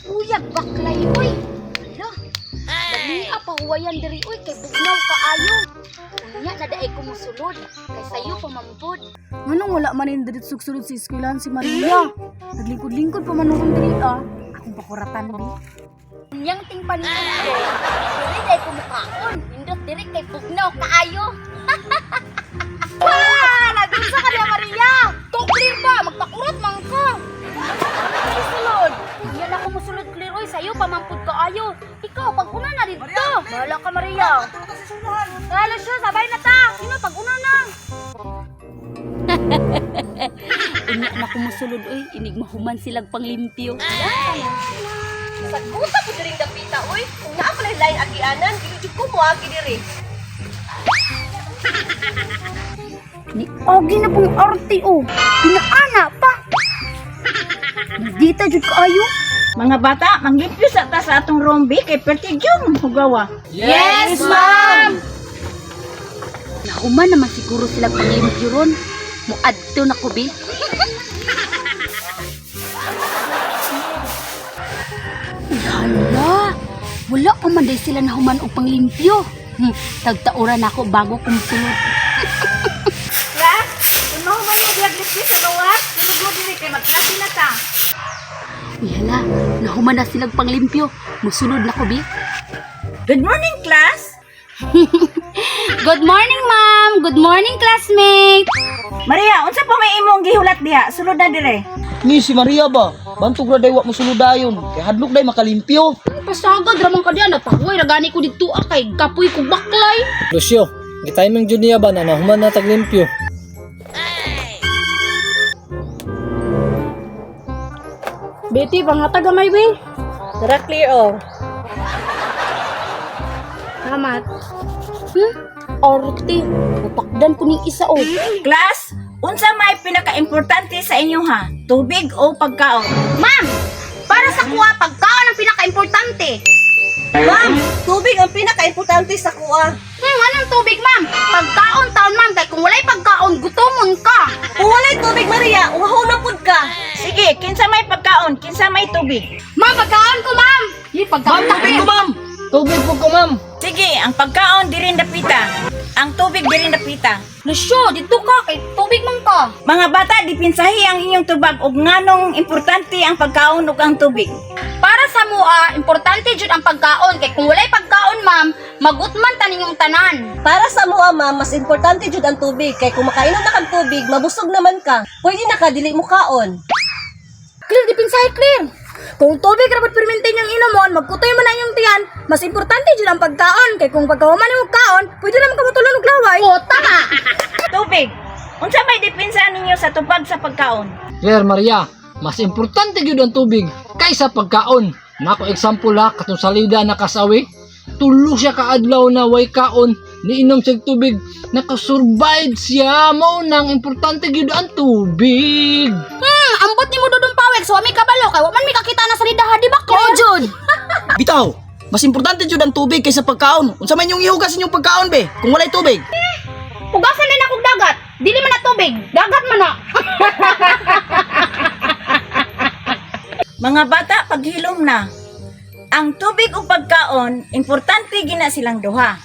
Uyag baklay uy. Hala. Dali pa huwayan diri uy kay bugnaw kaayo. Unya na daay ko mosulod kay sayo pa mampod. Nganong wala man in dirit sulod sa eskwelahan si Maria? Naglingkod-lingkod pa man nung diri Akong pakuratan bi. Unyang tingpan ko. Diri daay ko mukaon. Nindot diri kay bugnaw kaayo. Nagunsa ka na Maria. Clear ba? Magpakurot man ka. Sulod. Yan ako musulod clear oy sayo pamampud kaayo. Ikaw pag una na dito. Bahala ka Maria. Lalo siya sabay na ta. Sino pag una na? Unya na ko musulod oy inig mahuman silag panglimpyo. Saguta po diring dapita, oy. Kung naa pala lain agianan, gilujud ko mo agi diri. Ni Ogi na pong arti Pinaana pa. Dita jud kaayo. Mga bata, manglimpyo sa ta sa atong rombi kay pertigyong hugawa. Yes, ma'am! Nahuman naman siguro sila panglimpyo ron. Muadto na ko, bi. Hala! Wala pa man day sila nahuman o panglimpyo. Tagtauran ako bago kumusunod. Class, kung mahuman mo diag limpyo sa gawas, sulugod diri kay magklase na ta. Hala, nahuman na silang panglimpyo. Musunod na ko, bi. Good morning, class. Good morning, ma'am! Good morning, classmate! Maria, unsa pa may imong gihulat diha? Sulod na dire. Ni si Maria ba? Bantog ra day wa mo suludayon. Kay hadlok day makalimpyo. Pasagad ramang ka diyan. Napahuay, ragani ko dito kay kapoy ko baklay. Lucio, gitiming jud niya ba na nahuman na taglimpyo? Betty, pangatag gamay bi. Tara clear oh. Salamat. Orte, napakdan ko ning isa Class, unsa may pinaka-importante sa inyo ha? Tubig o pagkaon? Ma'am, para sa kuha, pagkaon ang pinaka-importante. Ma'am, tubig ang pinaka-importante sa kuha. Anong tubig, ma'am? Pagkaon taon, ma'am. Kaya kung walay pagkaon, gutomon ka. Kung walay tubig, Maria, uhaw na pud ka. Sige, kinsa may pagkaon, kinsa may tubig. Ma'am, pagkaon ko, ma'am. Pagkaon Tubig ko, ma'am. Tubig po ko, ma'am. Sige, ang pagkaon diri dapita. Ang tubig diri dapita. Lusyo, dito ka. Kay tubig man ka. Mga bata, dipinsahi ang inyong tubag ug nganong importante ang pagkaon ug ang tubig. Para sa mua, importante jud ang pagkaon. Kaya kung walay pagkaon, ma'am, magutman ta ninyong tanan. Para sa mga ma'am, mas importante jud ang tubig. Kay kung makainom na kang tubig, mabusog naman ka. Pwede na ka, dili mo kaon. Clear, dipinsahe clear. Kung tubig rapat permintin yung inomon, magkutoy man na yung tiyan, mas importante dyan ang pagkaon. Kaya kung pagkawaman yung kaon, pwede naman ka matulog og laway. O, tama. Tubig. Unsa may depensa ninyo sa tupad sa pagkaon? Claire Maria, mas importante gyud ang tubig kaysa pagkaon. Nako example ha, katong salida nakasawi, tulo siya kaadlaw na way kaon, niinom siya tubig, nakasurvive siya. Mao nang importante gyud ang tubig. Ambot ni mo dudong pawek. So, may kabalo. Kaya waman may kakita na sa lidaha. Di ba, Claire? Jud. Bitaw, mas importante jud ang tubig kaysa pagkaon. Unsa man yung ihugas inyong pagkaon be? Kung walay tubig. Pugasan din akong dagat. Dili man na tubig. Dagat man na. Mga bata, paghilom na. Ang tubig ug pagkaon, importante gina silang duha.